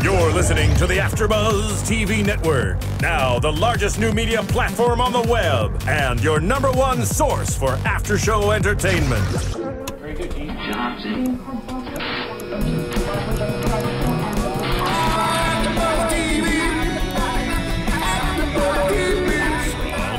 You're listening to the AfterBuzz TV Network, now the largest new media platform on the web, and your #1 source for after-show entertainment. Very good, Dean. Johnson.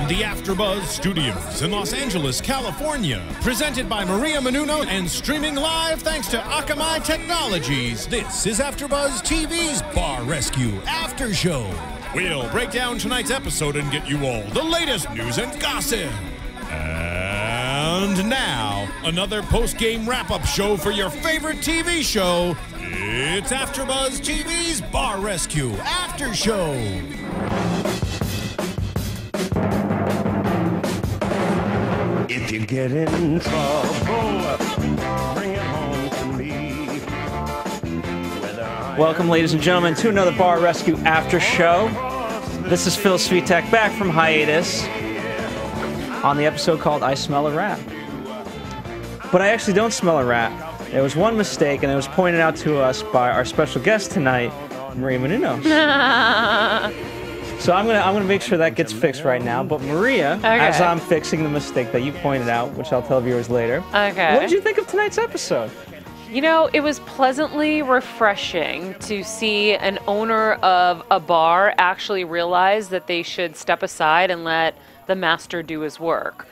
The AfterBuzz Studios in Los Angeles, California. Presented by Maria Menounos and streaming live thanks to Akamai Technologies. This is AfterBuzz TV's Bar Rescue After Show. We'll break down tonight's episode and get you all the latest news and gossip. And now, another post-game wrap-up show for your favorite TV show. It's AfterBuzz TV's Bar Rescue After Show. If you get in trouble, bring it home to me. Welcome, ladies and gentlemen, to another Bar Rescue After Show. This is Phil Svitek back from hiatus on the episode called I Smell a Rat. But I actually don't smell a rat. There was one mistake, and it was pointed out to us by our special guest tonight, Maria Menounos. So I'm gonna make sure that gets fixed right now. But Maria, as I'm fixing the mistake that you pointed out, which I'll tell viewers later. Okay. What did you think of tonight's episode? You know, it was pleasantly refreshing to see an owner of a bar actually realize that they should step aside and let the master do his work.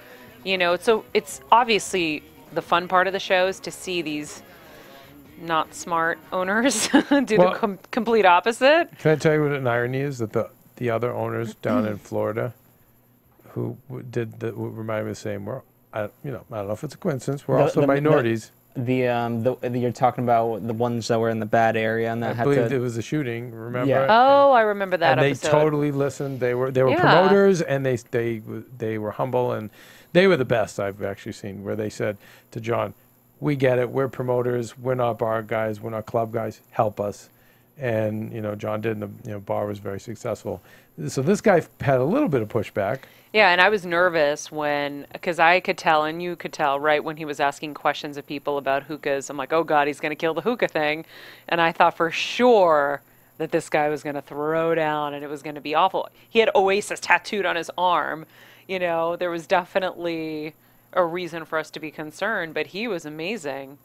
You know, so it's obviously the fun part of the show is to see these not smart owners do the complete opposite. Can I tell you what an irony is? That the other owners down in Florida who did what reminded me of the same, I don't know if it's a coincidence, we're also minorities. You're talking about the ones that were in the bad area and that I believe it was a shooting, remember? Yeah. Oh, I remember that and episode. they totally listened. They were promoters, and they were humble, and they were the best I've actually seen, where they said to John, we get it, we're promoters, we're not bar guys, we're not club guys, help us. And John did, and the bar was very successful. So this guy had a little bit of pushback. Yeah, and I was nervous because I could tell, and you could tell, right, when he was asking questions of people about hookahs. I'm like, oh God, he's going to kill the hookah thing. And I thought for sure that this guy was going to throw down and it was going to be awful. He had Oasis tattooed on his arm. There was definitely a reason for us to be concerned, but he was amazing.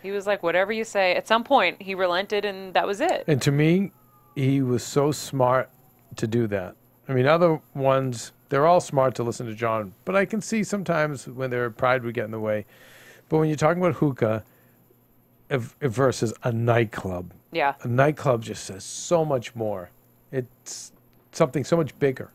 He was like, whatever you say. At some point, he relented, and that was it. And to me, he was so smart to do that. I mean, other ones, they're all smart to listen to John, but I can see sometimes when their pride would get in the way. But when you're talking about hookah versus a nightclub, yeah, a nightclub just says so much more. It's something so much bigger.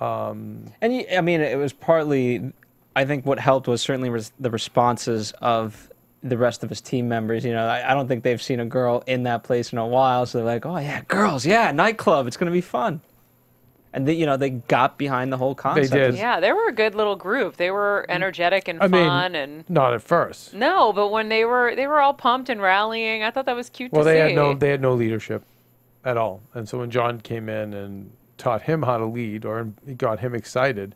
It was partly, I think what helped was certainly the responses of the rest of his team members. I don't think they've seen a girl in that place in a while, so they're like, oh yeah, girls, yeah, nightclub, it's going to be fun. And they got behind the whole concept. They did. Yeah, they were a good little group. They were energetic and fun. And not at first. No, but when they were all pumped and rallying, I thought that was cute to see. Well, they had no leadership at all. And so when John came in and taught him how to lead, or got him excited,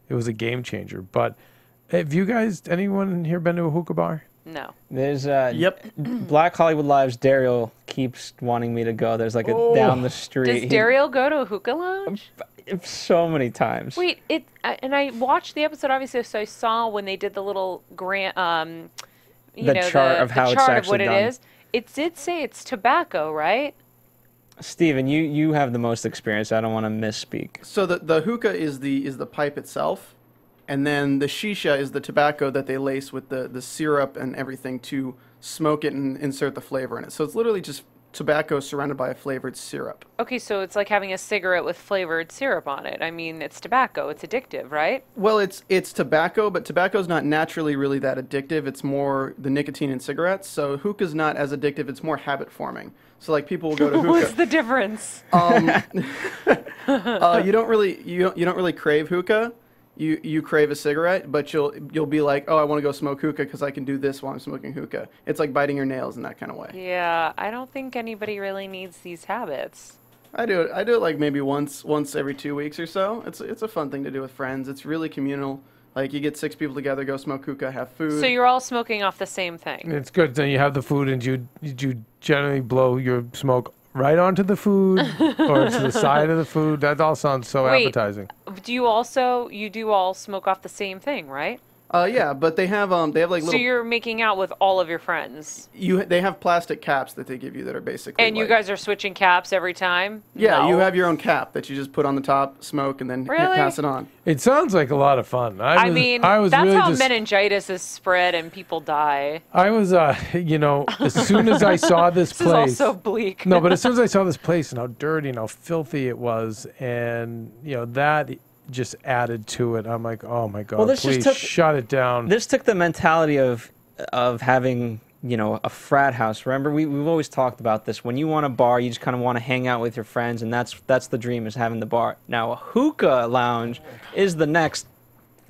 it was a game changer. But have you guys, anyone here been to a hookah bar? No. There's Black Hollywood Live's Daryl keeps wanting me to go. There's like a down the street. Does Daryl go to a hookah lounge? So many times. Wait, and I watched the episode obviously, so I saw when they did the little grant, the chart of how it's actually done. It is. It did say it's tobacco, right? Steven, you have the most experience. I don't want to misspeak. So the hookah is the pipe itself. And then the shisha is the tobacco that they lace with the syrup and everything to smoke it and insert the flavor in it. So it's literally just tobacco surrounded by a flavored syrup. Okay, so it's like having a cigarette with flavored syrup on it. I mean, it's tobacco. It's addictive, right? Well, it's tobacco, but tobacco's not naturally really that addictive. It's more the nicotine in cigarettes. So hookah's not as addictive. It's more habit forming. So like people will go to hookah. What's the difference? You don't really crave hookah. You crave a cigarette, but you'll be like, oh, I want to go smoke hookah because I can do this while I'm smoking hookah. It's like biting your nails in that kind of way. Yeah, I don't think anybody really needs these habits. I do it like maybe once every 2 weeks or so. It's a fun thing to do with friends. It's really communal. Like you get 6 people together, go smoke hookah, have food. So you're all smoking off the same thing. It's good. Then you have the food, and you generally blow your smoke right onto the food or to the side of the food. That all sounds so appetizing. Do you also do all smoke off the same thing, right? Yeah, but they have like little. So you're making out with all of your friends. They have plastic caps that they give you that are basically. And you guys are switching caps every time? Yeah, No. you have your own cap that you just put on the top, smoke, and then pass it on. It sounds like a lot of fun. I mean, was that's really how meningitis is spread and people die. I was, you know, as soon as I saw this place. Is also bleak. No, but as soon as I saw this place and how dirty and how filthy it was, and you know that just added to it. I'm like, oh my God, this please shut it down. This took the mentality of having, you know, a frat house. Remember, we've always talked about this. When you want a bar, you just kind of want to hang out with your friends, and that's the dream, is having the bar. Now, a hookah lounge is the next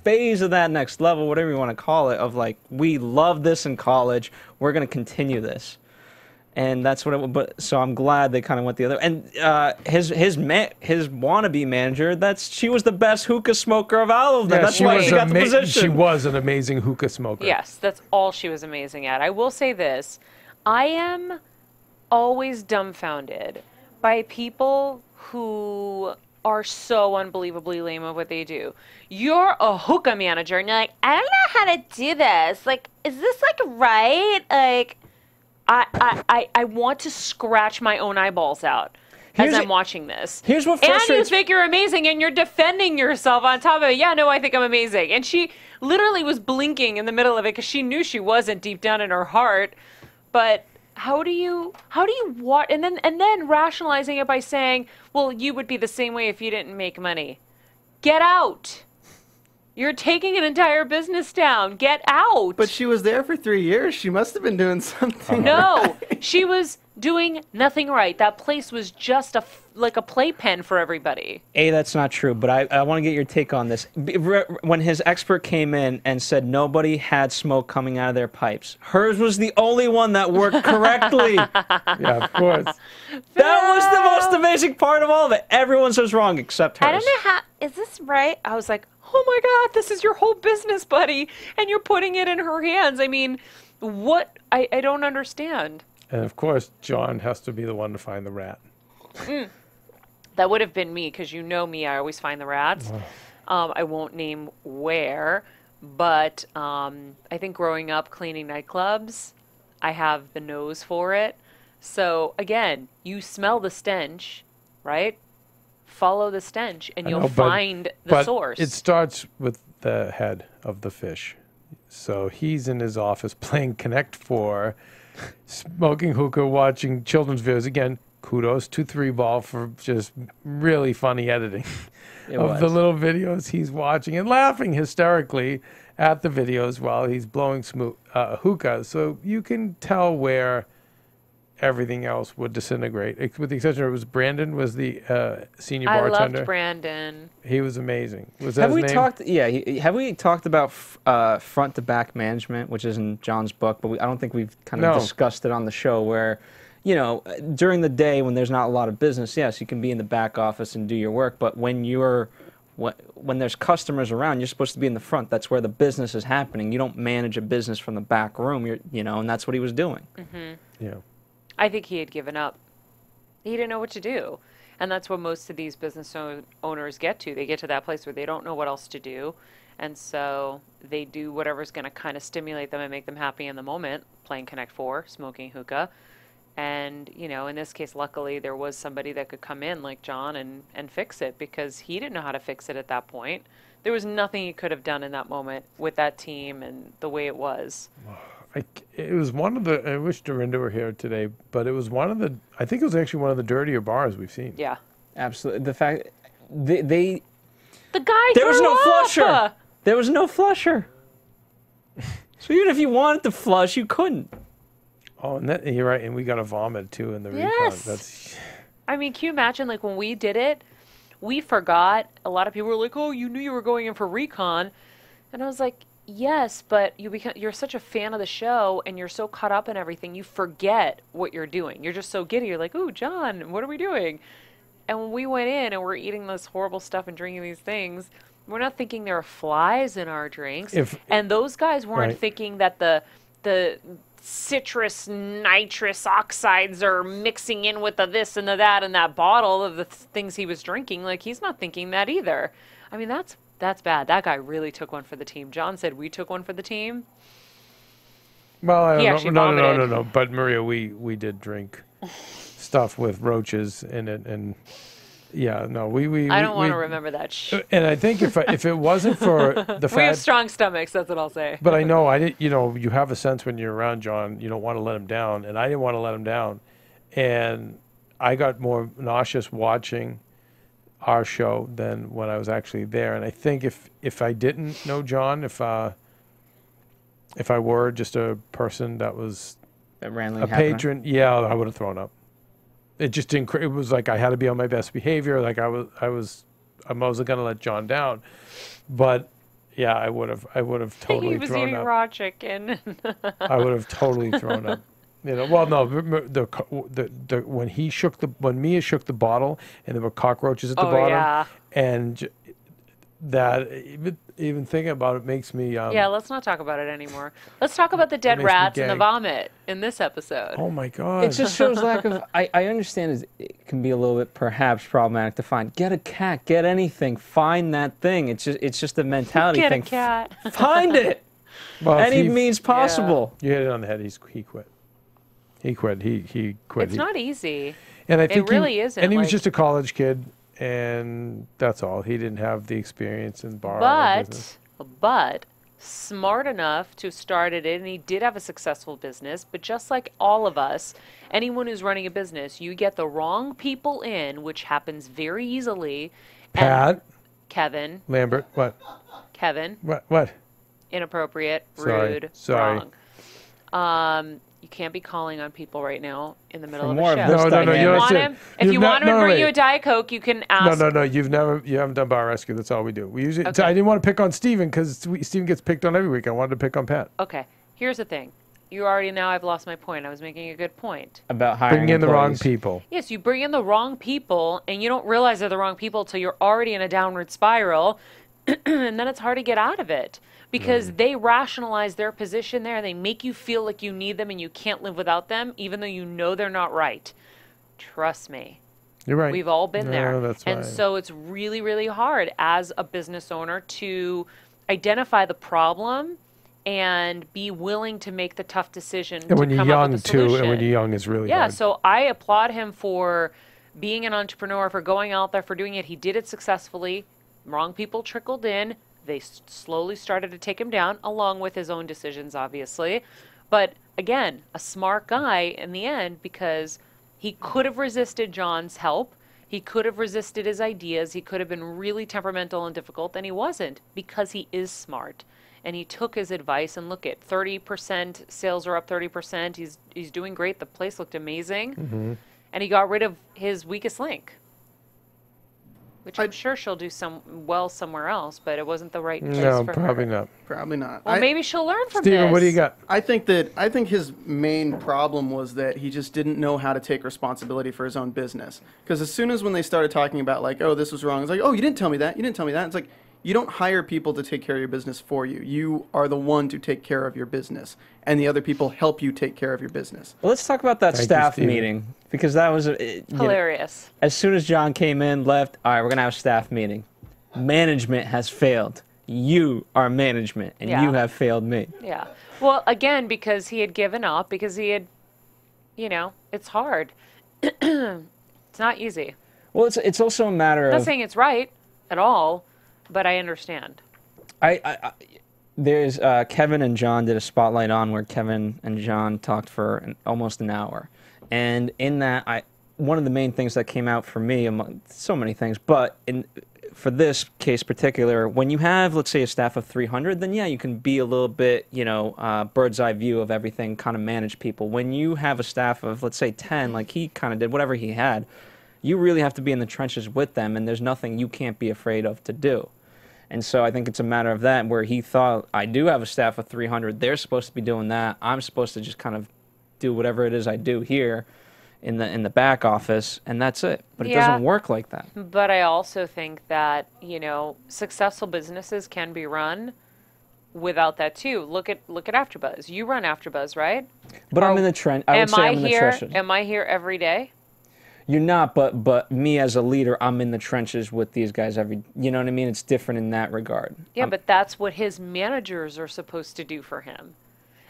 phase of that next level, whatever you want to call it, of like, we love this in college, we're going to continue this. And that's what it. But so I'm glad they kind of went the other. And his wannabe manager, she was the best hookah smoker of all of them. Yeah, that's why she got the position. She was an amazing hookah smoker. Yes, that's all she was amazing at. I will say this: I am always dumbfounded by people who are so unbelievably lame at what they do. You're a hookah manager, and you're like, I don't know how to do this. Like, is this like right? Like. I want to scratch my own eyeballs out as I'm watching this. Here's what frustrates me. And you think you're amazing, and you're defending yourself on top of it. Yeah, no, I think I'm amazing. And she literally was blinking in the middle of it because she knew she wasn't deep down in her heart. But how do you what? And then rationalizing it by saying, well, you would be the same way if you didn't make money. Get out. You're taking an entire business down. Get out. But she was there for 3 years. She must have been doing something. No, she was doing nothing right. That place was just like a playpen for everybody. That's not true, but I want to get your take on this. When his expert came in and said nobody had smoke coming out of their pipes, hers was the only one that worked correctly. Yeah, of course. That was the most amazing part of all of it. Everyone says wrong except hers. I don't know how, is this right? I was like, oh my God, this is your whole business, buddy, and you're putting it in her hands. I mean, what? I don't understand. And of course, John has to be the one to find the rat. That would have been me, because you know me, I always find the rats. I won't name where, but I think growing up cleaning nightclubs, I have the nose for it. So again, you smell the stench, right? Follow the stench, and you'll find the source. It starts with the head of the fish. So he's in his office playing Connect 4, smoking hookah, watching children's videos. Again, kudos to 3Ball for just really funny editing of the little videos he's watching and laughing hysterically at the videos while he's blowing hookah. So you can tell where everything else would disintegrate, with the exception of it was Brandon was the senior bartender. I loved Brandon. He was amazing. Was that his name? Have we talked about front to back management, which is in John's book, but I don't think we've kind of discussed it on the show, where, you know, during the day when there's not a lot of business, yes, you can be in the back office and do your work, but when there's customers around, you're supposed to be in the front. That's where the business is happening. You don't manage a business from the back room, and that's what he was doing. Yeah. I think he had given up. He didn't know what to do. And that's what most of these business owners get to. They get to that place where they don't know what else to do. And so they do whatever's going to kind of stimulate them and make them happy in the moment, playing Connect 4, smoking hookah. And, you know, in this case, luckily, there was somebody that could come in like John and fix it, because he didn't know how to fix it at that point. There was nothing he could have done in that moment with that team and the way it was. It was one of the, I wish Dorinda were here today, but it was one of the, I think it was actually one of the dirtier bars we've seen. Yeah. Absolutely. The fact, the guy there was threw no up. flusher. There was no flusher. So even if you wanted to flush, you couldn't. Oh, and you're right, and we got a vomit too in the recon. That's. I mean, can you imagine, like, when we did it, we forgot. A lot of people were like, oh, you knew you were going in for recon. And I was like, yes, but you're such a fan of the show, and you're so caught up in everything, you forget what you're doing. You're just so giddy. You're like, ooh, John, what are we doing? And when we went in and we're eating this horrible stuff and drinking these things, we're not thinking there are flies in our drinks. And those guys weren't thinking that the citrus nitrous oxides are mixing in with the this and the that in that bottle of the things he was drinking. Like, he's not thinking that either. I mean, that's bad. That guy really took one for the team. John said we took one for the team. Well, I He don't actually know. vomited. No. But Maria, we did drink stuff with roaches in it, and yeah, no, we. I don't want to remember that shit. And I think if it wasn't for the We have fact, strong stomachs, that's what I'll say. but I know I did. You know, you have a sense when you're around John, you don't want to let him down, and I didn't want to let him down, and I got more nauseous watching our show than when I was actually there. And I think if I didn't know John, if I were just a person that was That randomly a happened. patron, yeah, I would have thrown up. It just didn't. It was like I had to be on my best behavior. Like I wasn't gonna let John down, but yeah, I would have totally He was thrown eating up. raw chicken. I would have totally thrown up. You know, well, no, when Mia shook the bottle and there were cockroaches at the bottom, Yeah. and that even thinking about it makes me. Yeah, let's not talk about it anymore. Let's talk about the dead makes me rats and the gag. vomit in this episode. Oh my God! It just shows lack of. I understand it can be a little bit perhaps problematic to find. Get a cat, get anything, find that thing. It's just a mentality Get thing. a cat. Find it. Well, if Any he- means possible. You hit it on the head. He quit. He quit. He quit. It's not easy. And I think really isn't, And he was like- just a college kid, and that's all. He didn't have the experience in bar or business. But smart enough to start it, and he did have a successful business. But just like all of us, anyone who's running a business, you get the wrong people in, which happens very easily. Pat Kevin, Lambert. What? Kevin, What? inappropriate, Sorry, rude, sorry. wrong. You can't be calling on people right now in the middle For of more a of show. this No, dynamic. you You don't want say- him? If you've you not- want him to no, bring wait. you a Diet Coke, you can ask. No. You haven't done bar rescue. That's all we do. We usually. Okay. I didn't want to pick on Steven because Steven gets picked on every week. I wanted to pick on Pat. Okay, here's the thing. You already now I've lost my point. I was making a good point. About hiring Bringing in the wrong employees. people. Yes, you bring in the wrong people and you don't realize they're the wrong people till you're already in a downward spiral and then it's hard to get out of it because they rationalize their position there. They make you feel like you need them and you can't live without them even though you know they're not right. Trust me. You're right. We've all been there. That's and right. so it's really, really hard as a business owner to identify the problem and be willing to make the tough decision And when to you're come up young with a too, solution. and when you're young is really Yeah, hard. so I applaud him for being an entrepreneur, for going out there, for doing it. He did it successfully. Wrong people trickled in. They slowly started to take him down, along with his own decisions, obviously. But again, a smart guy in the end because he could have resisted John's help. He could have resisted his ideas. He could have been really temperamental and difficult, and he wasn't because he is smart. And he took his advice and look at 30%, sales are up 30%. He's doing great. The place looked amazing. And he got rid of his weakest link. Which I'm sure she'll do somewhere else, but it wasn't the right place No, for probably her. not. Probably not. Well, maybe she'll learn from Steven, this. what do you got? I think his main problem was that he just didn't know how to take responsibility for his own business. Because as soon as when they started talking about like, oh, this was wrong, it's like, oh, you didn't tell me that. You didn't tell me that. It's like, you don't hire people to take care of your business for you. You are the one to take care of your business, and the other people help you take care of your business. Well, let's talk about that Thank you, staff Steven. meeting because that was Hilarious. As soon as John came in, left. All right, we're gonna have a staff meeting. Management has failed. You are management, and Yeah. you have failed me. Yeah. Well, again, because he had given up, because he had, it's hard. It's not easy. Well, it's also a matter I'm not of saying it's right at all, but I understand. there's Kevin and John did a spotlight on where Kevin and John talked for almost an hour, and in that one of the main things that came out for me, among so many things, but for this case particular, when you have, let's say, a staff of 300, then yeah, you can be a little bit, bird's eye view of everything, kind of manage people. When you have a staff of, let's say, 10, like he kind of did, whatever he had, you really have to be in the trenches with them, and there's nothing you can't be afraid of to do. And so I think it's a matter of that, where he thought, I do have a staff of 300, they're supposed to be doing that, I'm supposed to just kind of do whatever it is I do here in the back office, and that's it. But it doesn't work like that. But I also think that, successful businesses can be run without that too. Look at AfterBuzz. You run AfterBuzz, right? But I'm in the trench. I would say I'm in the trenches. Am I here every day? You're not, but me as a leader, I'm in the trenches with these guys every. You know what I mean? It's different in that regard. Yeah, but that's what his managers are supposed to do for him.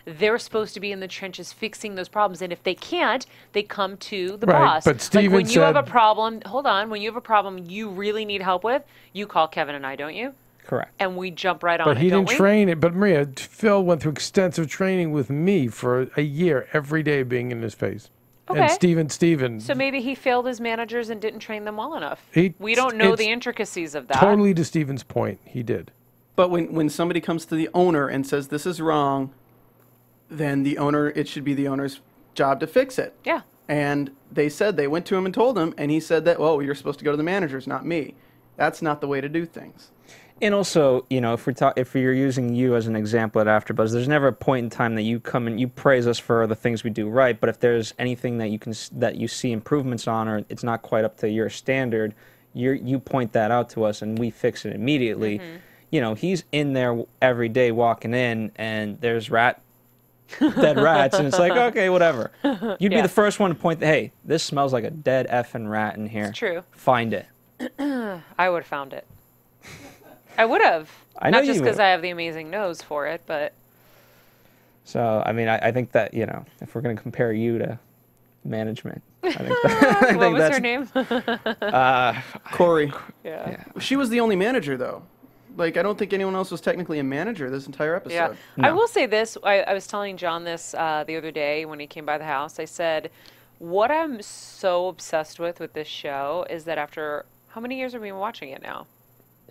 They're supposed to be in the trenches fixing those problems, and if they can't, they come to the boss. But Steven when you have a said- problem, hold on. When you have a problem you really need help with, you call Keven and I, don't you? Correct. And we jump right on But it, he don't didn't we? train it. But Maria, Phil went through extensive training with me for a year, every day being in his face. Okay. And Steven. So maybe he failed his managers and didn't train them well enough. We don't know the intricacies of that. Totally to Steven's point, he did. But when somebody comes to the owner and says this is wrong, then it should be the owner's job to fix it. Yeah. And they went to him and told him, and he said that, well, you're supposed to go to the managers, not me. That's not the way to do things. And also, you know, if you're using you as an example at AfterBuzz, there's never a point in time that you come and you praise us for the things we do right. But if there's anything that you see improvements on, or it's not quite up to your standard, you point that out to us and we fix it immediately. Mm-hmm. You know, he's in there every day walking in, and there's dead rats, and it's like, okay, whatever. You'd be the first one to point, hey, this smells like a dead effing rat in here. It's true. Find it. I would have found it. I would have. I know Not just you because would. I have the amazing nose for it, but... So, I mean, I think that, you know, if we're going to compare you to management, I think that, What was her name? Corey. Yeah. She was the only manager, though. Like, I don't think anyone else was technically a manager this entire episode. Yeah. I will say this. I was telling John this the other day when he came by the house. I said, what I'm so obsessed with this show is that after... How many years have we been watching it now,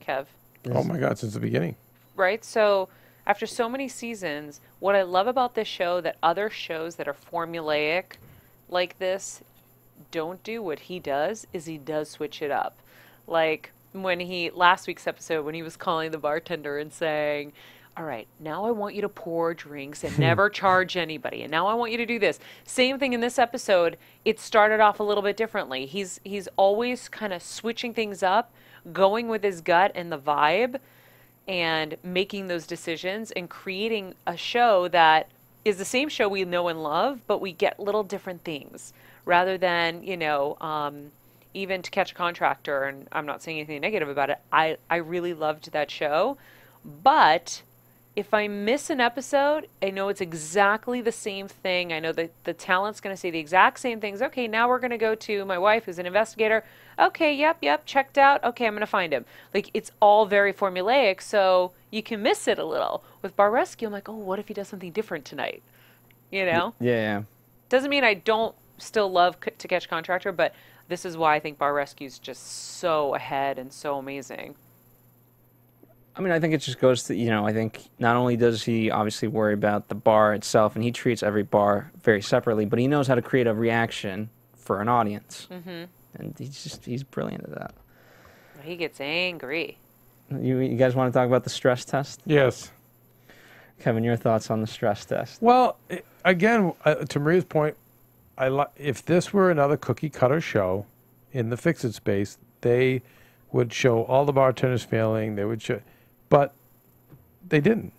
Kev? Oh my God, since the beginning. Right? So after so many seasons, what I love about this show that other shows that are formulaic like this don't do what he does is he does switch it up. Like when last week's episode, when he was calling the bartender and saying, all right, now I want you to pour drinks and never charge anybody. And now I want you to do this. Same thing in this episode. It started off a little bit differently. He's always kind of switching things up, going with his gut and the vibe, and making those decisions and creating a show that is the same show we know and love, but we get little different things rather than, you know, even To Catch a Contractor. And I'm not saying anything negative about it. I really loved that show, but if I miss an episode, I know it's exactly the same thing. I know that the talent's going to say the exact same things. Okay, now we're going to go to my wife, who's an investigator. Okay, yep, checked out. Okay, I'm going to find him. Like, it's all very formulaic, so you can miss it a little. With Bar Rescue, I'm like, oh, what if he does something different tonight? You know? Yeah. Doesn't mean I don't still love To Catch a Contractor, but this is why I think Bar Rescue's just so ahead and so amazing. I mean, I think it just goes to, you know, I think not only does he obviously worry about the bar itself, and he treats every bar very separately, but he knows how to create a reaction for an audience. Mm-hmm. And he's brilliant at that. He gets angry. You guys want to talk about the stress test? Yes. Keven, your thoughts on the stress test? Well, again, to Maria's point, if this were another cookie cutter show in the fix-it space, they would show all the bartenders failing. They would show... But they didn't.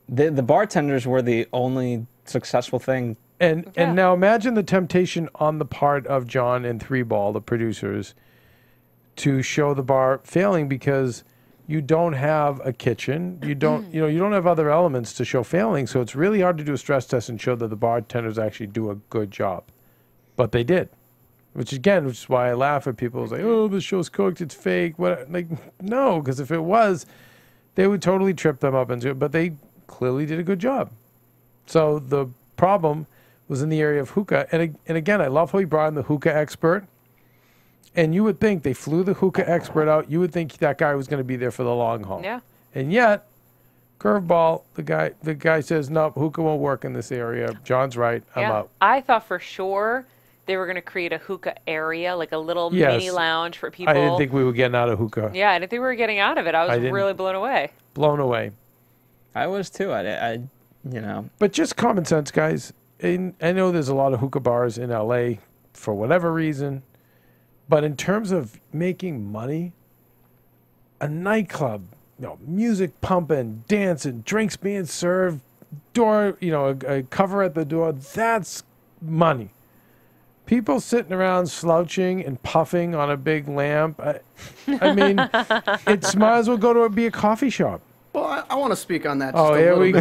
The bartenders were the only successful thing. And now imagine the temptation on the part of John and Three Ball, the producers, to show the bar failing because you don't have a kitchen. You don't, you don't have other elements to show failing. So it's really hard to do a stress test and show that the bartenders actually do a good job. But they did. Which is why I laugh at people who say, "Oh, the show's cooked, it's fake." What? Like, no, because if it was, they would totally trip them up and do it. But they clearly did a good job. So the problem was in the area of hookah, and again, I love how he brought in the hookah expert. And you would think they flew the hookah expert out. You would think that guy was going to be there for the long haul. Yeah. And yet, curveball, the guy says, "No, hookah won't work in this area." John's right. I'm out. I thought for sure they were going to create a hookah area, like a little mini lounge for people. I didn't think we were getting out of hookah. Yeah, I didn't think we were getting out of it. I was really blown away. Blown away. I was too. I you know. But just common sense, guys. I know there's a lot of hookah bars in LA for whatever reason. But in terms of making money, a nightclub music pumping, dancing, drinks being served, door, a cover at the door. That's money. People sitting around slouching and puffing on a big lamp. I mean, it might as well be a coffee shop. Well, I want to speak on that. Oh, here we go.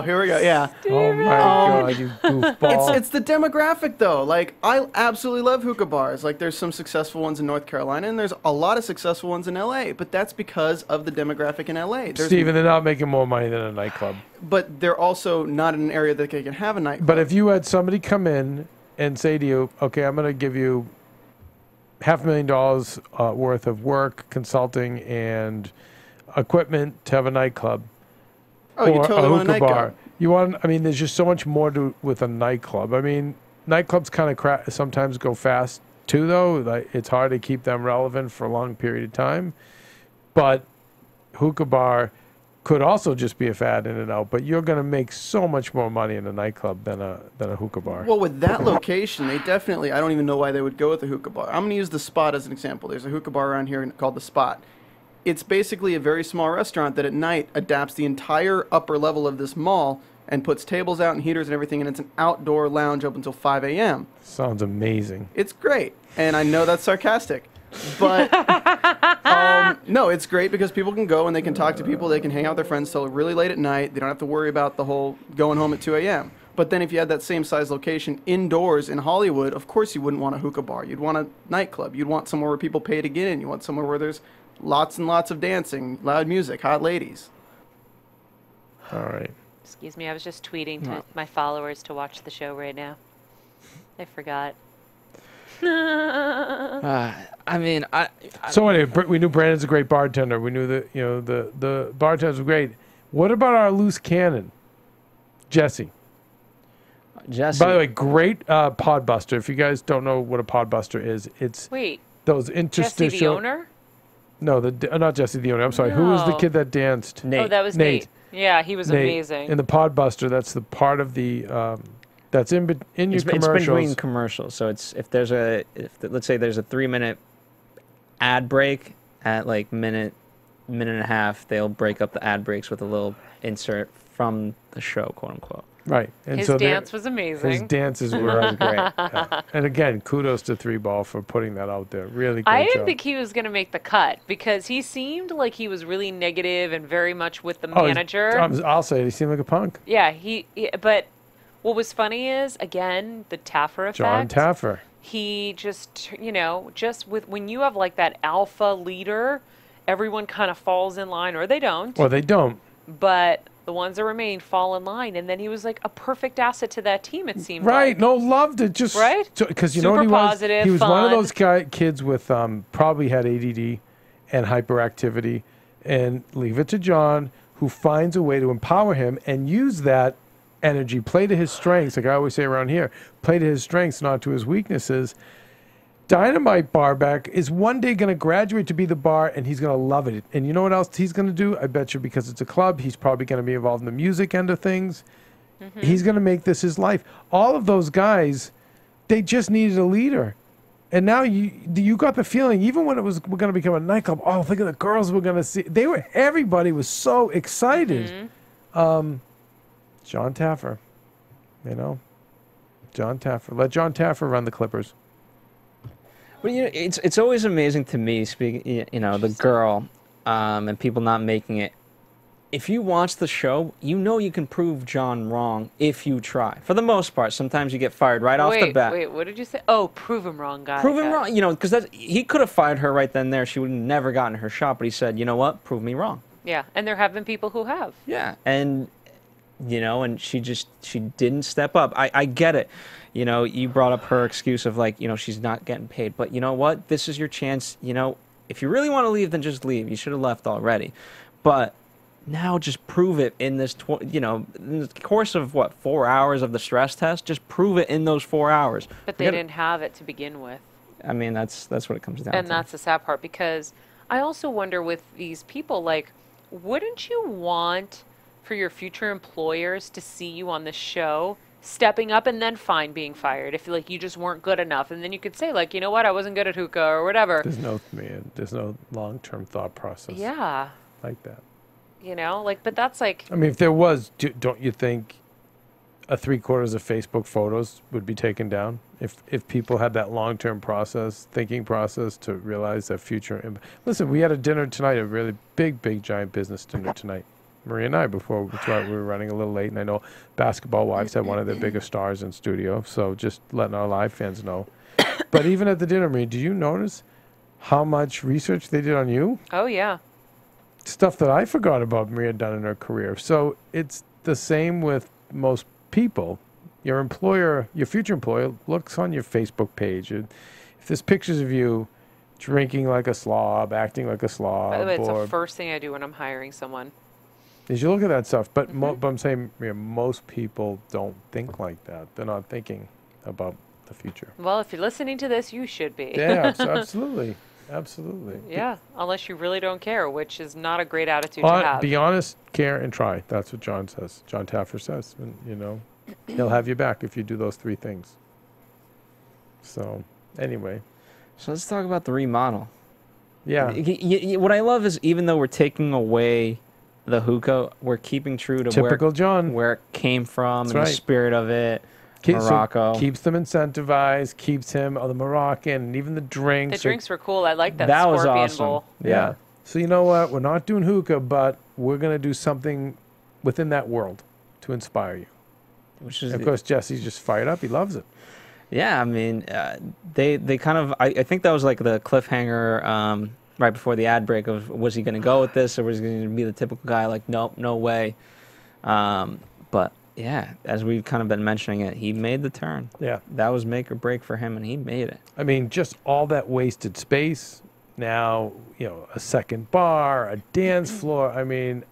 Here we go. Yeah. Oh my God, you goofball. It's the demographic though. Like, I absolutely love hookah bars. Like, there's some successful ones in North Carolina, and there's a lot of successful ones in LA. But that's because of the demographic in LA. Steven, they're not making more money than a nightclub. But they're also not in an area that they can have a nightclub. But if you had somebody come in and say to you, okay, I'm going to give you $500,000 worth of work, consulting, and equipment to have a nightclub. Oh, you totally want a nightclub. Bar. There's just so much more with a nightclub. I mean, nightclubs kind of sometimes go fast too, though. Like, it's hard to keep them relevant for a long period of time. But hookah bar could also just be a fad in and out, but you're going to make so much more money in a nightclub than a hookah bar. Well, with that location, they definitely, I don't even know why they would go with a hookah bar. I'm going to use The Spot as an example. There's a hookah bar around here called The Spot. It's basically a very small restaurant that at night adapts the entire upper level of this mall and puts tables out and heaters and everything, and it's an outdoor lounge open until 5 a.m. Sounds amazing. It's great, and I know that's sarcastic. But no, it's great because people can go and they can talk to people. They can hang out with their friends till really late at night. They don't have to worry about the whole going home at 2 a.m. But then if you had that same size location indoors in Hollywood, of course you wouldn't want a hookah bar. You'd want a nightclub. You'd want somewhere where people pay to get in. You want somewhere where there's lots and lots of dancing, loud music, hot ladies. All right. Excuse me, I was just tweeting to my followers to watch the show right now. I forgot. So anyway, we knew Brandon's a great bartender. We knew that the bartenders were great. What about our loose cannon, Jesse? By the way, great pod buster. If you guys don't know what a pod buster is, it's those interstitial. Jesse the owner? No, not Jesse the owner. I'm sorry. No. Who was the kid that danced? Nate. Oh, that was Nate. Yeah, he was amazing. In the pod buster, that's the part of the. That's in your commercials. It's between commercials. So let's say there's a 3-minute ad break at like minute and a half, they'll break up the ad breaks with a little insert from the show, quote unquote. Right. And his dance was amazing. His dances were great. Yeah. And again, kudos to 3Ball for putting that out there. Really great I didn't think he was going to make the cut because he seemed like he was really negative and very much with the manager. I'll say it. He seemed like a punk. Yeah, but what was funny is, again, the Taffer effect. John Taffer. He just, when you have like that alpha leader, everyone kind of falls in line, or they don't. Or they don't. But the ones that remain fall in line, and then he was like a perfect asset to that team, it seemed like. No, loved it. Just right? Because you know what he was? He was one of those kids with probably had ADD and hyperactivity, and leave it to John, who finds a way to empower him and use that energy, play to his strengths, like I always say around here, play to his strengths, not to his weaknesses. Dynamite Barback is one day going to graduate to be the bar, and he's going to love it. And you know what else he's going to do? I bet you, because it's a club, he's probably going to be involved in the music end of things. Mm-hmm. He's going to make this his life. All of those guys, they just needed a leader. And now you got the feeling, even when we're going to become a nightclub, oh, think of the girls we're going to see. Everybody was so excited. Mm-hmm. John Taffer, John Taffer. Let John Taffer run the Clippers. Well, it's always amazing to me, the girl, and people not making it. If you watch the show, you can prove John wrong if you try. For the most part, sometimes you get fired right off the bat. Wait, what did you say? Oh, prove him wrong, guy. Prove him wrong, because he could have fired her right then and there. She would have never gotten her shot, but he said, you know what, prove me wrong. Yeah, and there have been people who have. Yeah, and she didn't step up. I get it. You brought up her excuse of she's not getting paid. But you know what? This is your chance. If you really want to leave, then just leave. You should have left already. But now just prove it in this, in the course of 4 hours of the stress test, just prove it in those 4 hours. But they didn't have it to begin with. I mean, that's what it comes down to. And that's the sad part, because I also wonder with these people, wouldn't you want for your future employers to see you on the show stepping up and then being fired if you just weren't good enough, and then you could say you know what, I wasn't good at hookah or whatever. There's no long-term thought process. Yeah. like that. You know, like, but that's like. I mean, if there was, don't you think a 3/4 of Facebook photos would be taken down if people had that long-term thinking process to realize that future. Listen, we had a dinner tonight, a really big, giant business dinner tonight. Maria and I, before we were running a little late, and I know Basketball Wives had one of their biggest stars in studio, so just letting our live fans know. But even at the dinner, Maria, did you notice how much research they did on you? Oh, yeah. Stuff that I forgot about Maria had done in her career. So it's the same with most people. Your employer, your future employer, looks on your Facebook page. If there's pictures of you drinking like a slob, acting like a slob. By the way, it's the first thing I do when I'm hiring someone. Is you look at that stuff. But, but I'm saying most people don't think like that. They're not thinking about the future. Well, if you're listening to this, you should be. Yeah, absolutely. Absolutely. Yeah, unless you really don't care, which is not a great attitude to have. Be honest, care, and try. That's what John says. John Taffer says. And, you know, he'll have you back if you do those 3 things. So, anyway. So let's talk about the remodel. Yeah. What I love is even though we're taking away the hookah, we're keeping true to typical John, where it came from, That's and right. the spirit of it. Morocco. So keeps them incentivized, keeps him, the Moroccan, and even the drinks. The drinks were cool. I like that was scorpion awesome. bowl. Yeah. So you know what? We're not doing hookah, but we're going to do something within that world to inspire you. Which is, of course, Jesse's just fired up. He loves it. Yeah, I mean, they kind of, I think that was like the cliffhanger right before the ad break of, was he going to go with this, or was he going to be the typical guy like, nope, no way. But yeah, as we've kind of been mentioning it, he made the turn. Yeah. That was make or break for him, and he made it. I mean, just all that wasted space. Now, you know, a second bar, a dance floor. I mean,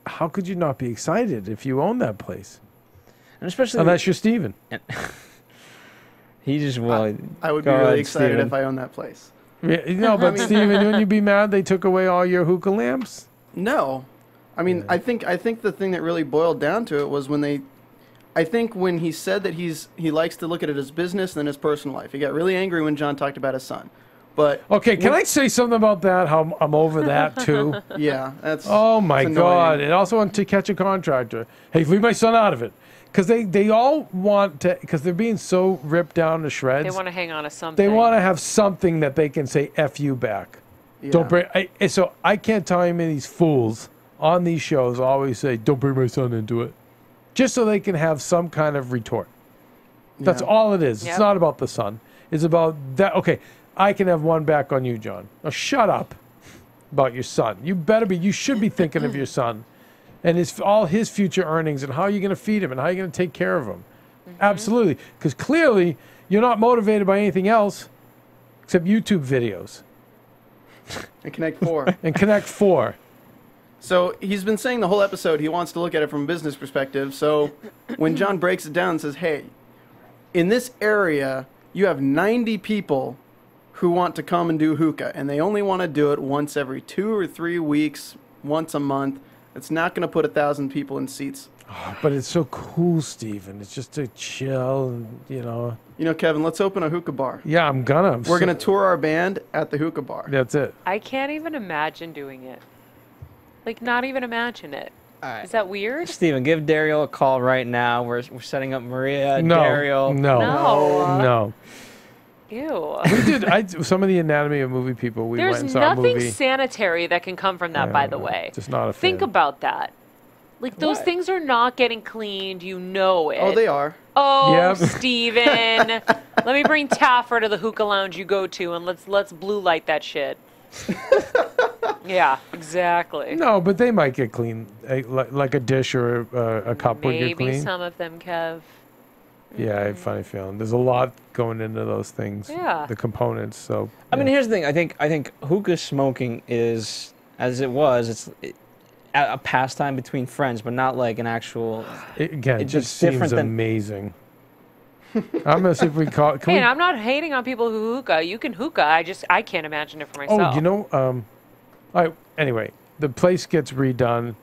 how could you not be excited if you own that place? And especially unless you're Steven. He just, I would be really excited Steven. If I owned that place. Yeah, no, but Steven, wouldn't you be mad they took away all your hookah lamps? No. I mean, I think the thing that really boiled down to it was when when he said that he likes to look at it as business and then his personal life. He got really angry when John talked about his son. But okay, can I say something about that? How I'm over that too. Yeah, that's. Oh my God! And also on To Catch a Contractor. Hey, leave my son out of it, because they all want to, because they're being so ripped down to shreds. They want to hang on to something. They want to have something that they can say "F you" back. Yeah. Don't bring. So I can't tell how many of these fools on these shows always say, "Don't bring my son into it," just so they can have some kind of retort. That's all it is. Yep. It's not about the son. It's about that. Okay, I can have one back on you, John. Now shut up about your son. You should be thinking of your son and all his future earnings and how you're going to feed him and how you're going to take care of him. Absolutely. Because clearly you're not motivated by anything else except YouTube videos. And Connect 4. And Connect 4. So he's been saying the whole episode he wants to look at it from a business perspective. So when John breaks it down and says, hey, in this area, you have 90 people who want to come and do hookah, and they only want to do it once every 2 or 3 weeks, once a month. It's not going to put 1,000 people in seats. Oh, but it's so cool, Steven. It's just to chill and, you know. You know, Kevin, let's open a hookah bar. Yeah, I'm gonna. We're going to tour our band at the hookah bar. That's it. I can't even imagine doing it. Like, not even imagine it. Is that weird? Steven, give Daryl a call right now. We're setting up Maria, No, Daryl. No. Ew. We did. Some of the Anatomy of Movie people. We went and There's saw a movie. nothing sanitary that can come from that, by the way. Just not a fan. Think about that. Like, those things are not getting cleaned. You know it. Oh, they are. Oh, Yep. Steven. Let me bring Taffer to the hookah lounge you go to, and let's blue light that shit. Yeah, exactly. No, but they might get clean, like a dish or a cup would get clean. Maybe some of them, Kev. Yeah, I have a funny feeling. There's a lot going into those things. Yeah. The components. So. I mean, here's the thing. I think hookah smoking is, as it was, it's a pastime between friends, but not like an actual. It it's just just different seems than amazing. I'm gonna see if we call. Hey, I'm not hating on people who hookah. You can hookah. I can't imagine it for myself. Oh, you know, anyway, the place gets redone.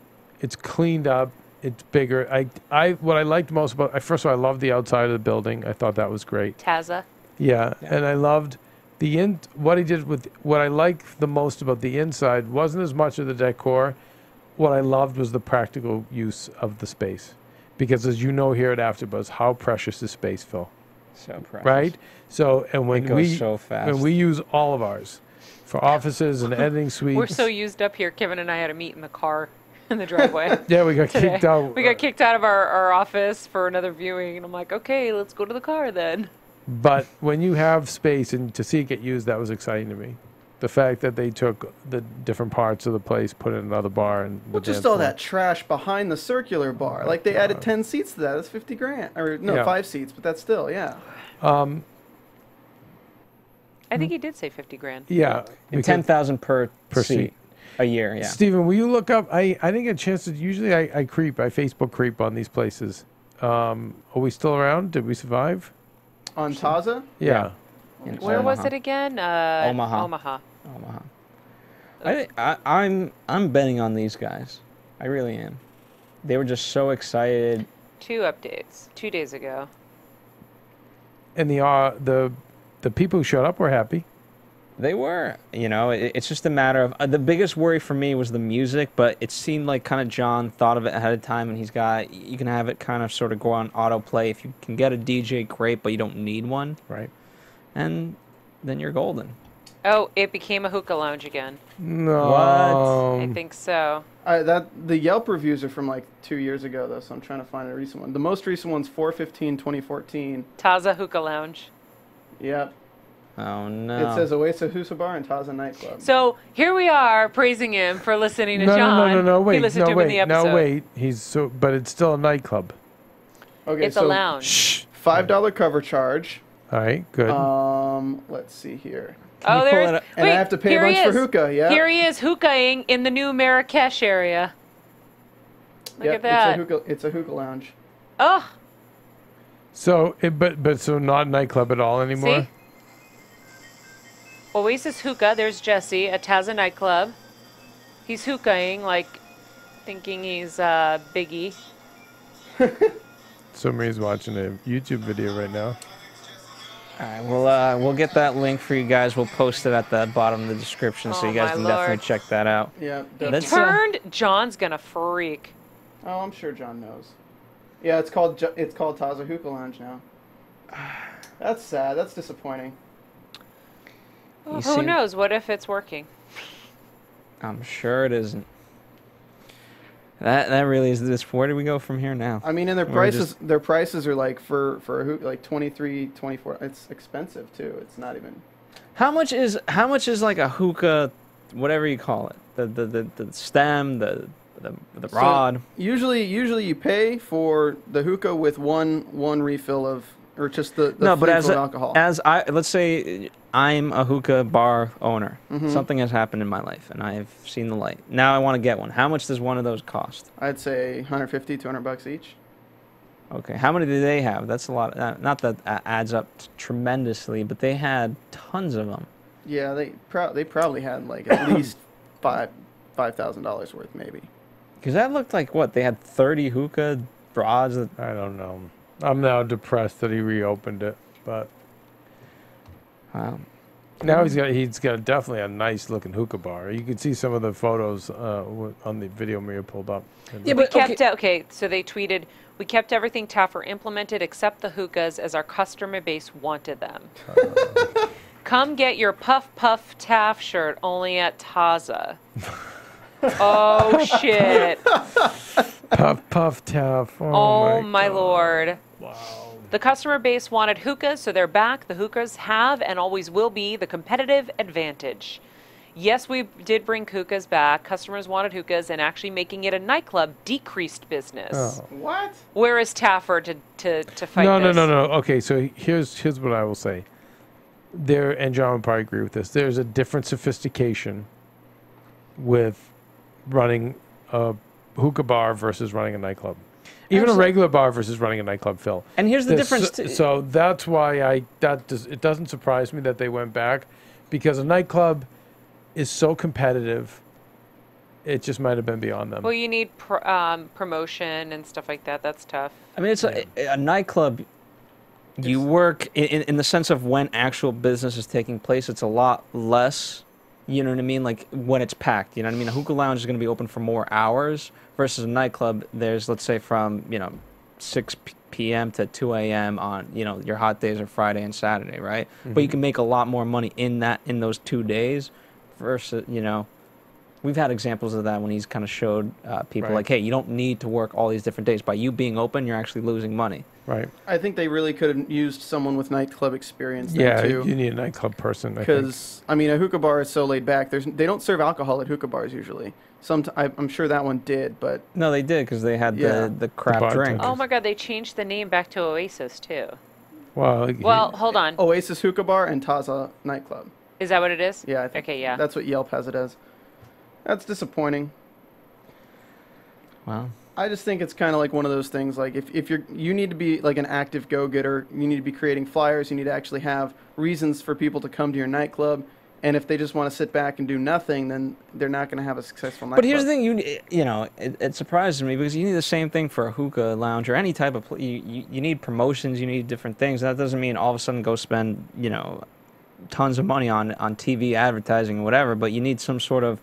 It's cleaned up. It's bigger. What I liked most about, first of all, I loved the outside of the building. I thought that was great. Tazza. Yeah, and I loved what he did with what I like the most about the inside wasn't as much of the decor. What I loved was the practical use of the space, because as you know here at AfterBuzz, how precious is space, Phil? So precious. Right? So and when It goes so fast. when we use all of ours for offices and editing suites, We're so used up here. Kevin and I had to meet in the car in the driveway. yeah, we got today. kicked out. We got kicked out of our office for another viewing, and I'm like, okay, let's go to the car then. But when you have space and to see it get used, that was exciting to me. The fact that they took the different parts of the place, put in another bar, and Well, just all that trash behind the circular bar. Like they added 10 seats to that. That's 50 grand. Or no, Yeah. 5 seats, but that's still, yeah. I think he did say 50 grand. Yeah, And because- 10,000 per per seat seat. a year. Yeah. Steven, will you look up? I didn't get a chance to. Usually, I creep. I Facebook creep on these places. Are we still around? Did we survive? On Tazza? Yeah. In Where was Omaha. it again? Omaha. Omaha. I'm betting on these guys. I really am. They were just so excited. 2 updates. 2 days ago. And the people who showed up were happy. They were. You know, it's just a matter of the biggest worry for me was the music, but it seemed like kind of John thought of it ahead of time, and you can have it kind of sort of go on autoplay. If you can get a DJ, great, but you don't need one. Right. And then you're golden. Oh, it became a hookah lounge again. No. I think so. The Yelp reviews are from like 2 years ago, though, so I'm trying to find a recent one. The most recent one's 4/15/2014. Tazza Hookah Lounge. Yep. Oh, no. It says Oasis Hookah Bar and Tazza Nightclub. So here we are praising him for listening to No, John. no, wait, He listened to him in the episode. no, wait. But it's still a nightclub. Okay, It's a lounge. Shh. $5 cover charge. All right, good. Let's see here. Oh, you pull there's. it up? And wait, I have to pay a here he bunch for is. hookah, yeah. Here he is hookahing in the new Marrakesh area. Look Yep, at that. It's a hookah lounge. Oh, So, but so not nightclub at all anymore. see? Oasis Hookah. There's Jesse at Tazza nightclub. He's hookahing, like, thinking he's Biggie. So Marie's watching a YouTube video right now. All right, we'll get that link for you guys. We'll post it at the bottom of the description, so Oh, you guys my can Lord. definitely check that out. Yeah. He That's, turned. John's gonna freak. Oh, I'm sure John knows. Yeah, it's called Tazza Hookah Lounge now. That's sad. That's disappointing. Well, You who seem- knows? What if it's working? I'm sure it isn't. That really is this. Where do we go from here now? I mean, and their prices are like for a hookah like 23, 24. It's expensive too. It's not even. How much is like a hookah, whatever you call it, the stem, the rod? So usually you pay for the hookah with one refill of, or just the No, but refill of alcohol. let's say I'm a hookah bar owner. Mm-hmm. Something has happened in my life, and I've seen the light. Now I want to get one. How much does one of those cost? I'd say 150, 200 bucks each. Okay, how many do they have? That's a lot. Not that adds up tremendously, but they had tons of them. Yeah, they probably had like at least $5,000 worth maybe. Because that looked like what they had 30 hookah rods. I don't know. I'm now depressed that he reopened it, but Wow. now he's got definitely a nice looking hookah bar. You can see some of the photos on the video Maria pulled up. Yeah, We but kept okay. So they tweeted, "We kept everything Taffer implemented except the hookahs as our customer base wanted them. Come get your Puff Puff Taff shirt only at Tazza." Oh shit! Puff Taff. Oh my my God. Lord! Wow. The customer base wanted hookahs, so they're back. The hookahs have and always will be the competitive advantage. Yes, we did bring hookahs back. Customers wanted hookahs, and actually making it a nightclub decreased business. Oh. What? Where is Taffer to fight No. this? Okay, so here's what I will say. And John would probably agree with this. There's a different sophistication with running a hookah bar versus running a nightclub. Even a regular bar versus running a nightclub, Phil. And here's the difference. So that's why it doesn't surprise me that they went back, because a nightclub is so competitive. It just might have been beyond them. Well, you need promotion and stuff like that. That's tough. I mean, it's a nightclub. you work in the sense of when actual business is taking place. It's a lot less. You know what I mean? Like when it's packed. You know what I mean? A hookah lounge is going to be open for more hours versus a nightclub. There's, let's say, from 6 p.m. to 2 a.m. on your hot days are Friday and Saturday, right? But you can make a lot more money in those 2 days versus we've had examples of that when he's kind of showed people like, hey, you don't need to work all these different days. By you being open, you're actually losing money. Right. I think they really could have used someone with nightclub experience there too. You need a nightclub person. Because I mean, a hookah bar is so laid back. They don't serve alcohol at hookah bars usually. I'm sure that one did, but no, they did because they had the crap drink. Oh my God, they changed the name back to Oasis too. Well, hold on. Oasis Hookah Bar and Tazza nightclub. Is that what it is? Yeah. I think okay. Yeah. That's what Yelp has it as. That's disappointing. Wow. I just think it's kind of like one of those things. Like if you need to be like an active go-getter, you need to be creating flyers. You need to actually have reasons for people to come to your nightclub. And if they just want to sit back and do nothing, then they're not going to have a successful nightclub. But here's the thing, it surprises me because you need the same thing for a hookah lounge or any type of you need promotions, you need different things. That doesn't mean all of a sudden go spend tons of money on TV advertising or whatever. But you need some sort of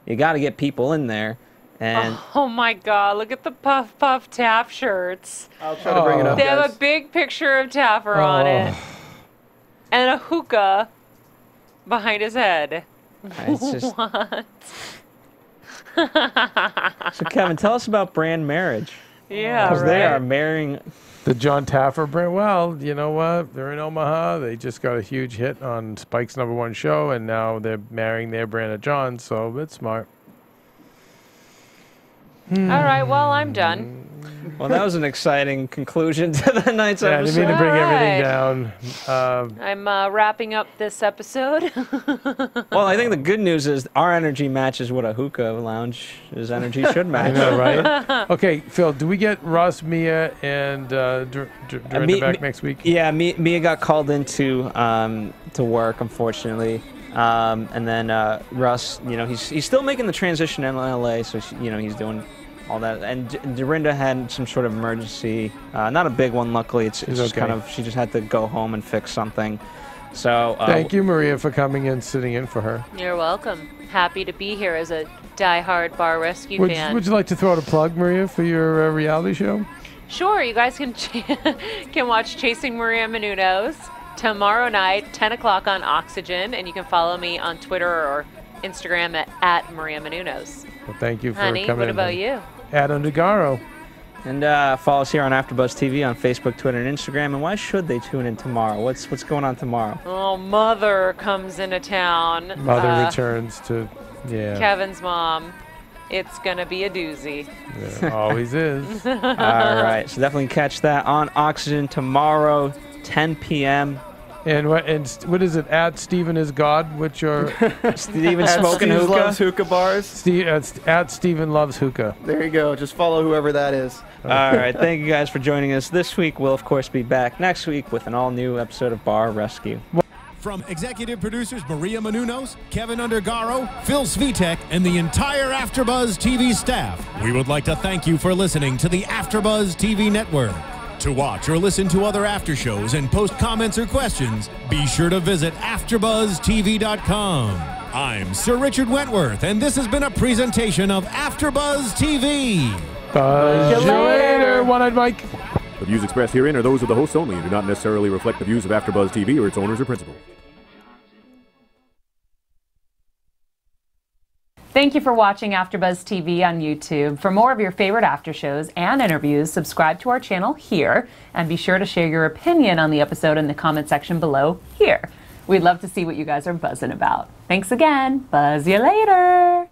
you got to get people in there. And oh my God! Look at the Puff Puff Taff shirts. I'll try to bring it up. They have a big picture of Taffer on it, and a hookah behind his head. It's just... What? So Kevin, tell us about Brand Marriage. Yeah, because they are marrying the John Taffer brand. Well, you know what? They're in Omaha. They just got a huge hit on Spike's #1 show, and now they're marrying their brand of John. So it's smart. All right, well, I'm done. Well, that was an exciting conclusion to the night's episode. I didn't mean to bring everything down. I'm wrapping up this episode. Well, I think the good news is our energy matches what a hookah lounge's energy should match. I know, right? Okay, Phil, do we get Russ, Mia, and Dorinda back next week? Yeah, Mia got called into to work, unfortunately. And then Russ, he's still making the transition in LA, so he's doing all that. And Dorinda had some sort of emergency, not a big one, luckily. It's just okay. kind of she just had to go home and fix something. So thank you, Maria, for coming in, sitting in for her. You're welcome. Happy to be here as a diehard Bar Rescue fan. Would you like to throw out a plug, Maria, for your reality show? Sure, you guys can watch Chasing Maria Menounos tomorrow night, 10 o'clock on Oxygen, and you can follow me on Twitter or Instagram at Maria Menounos. Well, thank you for coming in. Honey, what about you? At Undergaro. And follow us here on AfterBuzz TV on Facebook, Twitter, and Instagram. And why should they tune in tomorrow? What's going on tomorrow? Oh, Mother comes into town. Mother returns to, Kevin's mom. It's going to be a doozy. Yeah, always is. All right, so definitely catch that on Oxygen tomorrow, 10 p.m. And what is it? At Steven is God, which are Steven Smoking Steve Hookah. Loves Hookah Bars. At Steven Loves Hookah. There you go. Just follow whoever that is. All right, thank you guys for joining us this week. We'll of course be back next week with an all-new episode of Bar Rescue. From executive producers Maria Menounos, Keven Undergaro, Phil Svitek, and the entire AfterBuzz TV staff, we would like to thank you for listening to the AfterBuzz TV network. To watch or listen to other after shows and post comments or questions, be sure to visit AfterBuzzTV.com. I'm Sir Richard Wentworth, and this has been a presentation of AfterBuzz TV. Buzz you later, One-Eyed Mike. The views expressed herein are those of the hosts only and do not necessarily reflect the views of AfterBuzz TV or its owners or principals. Thank you for watching AfterBuzz TV on YouTube. For more of your favorite after shows and interviews, subscribe to our channel here, and be sure to share your opinion on the episode in the comment section below here. We'd love to see what you guys are buzzing about. Thanks again. Buzz you later.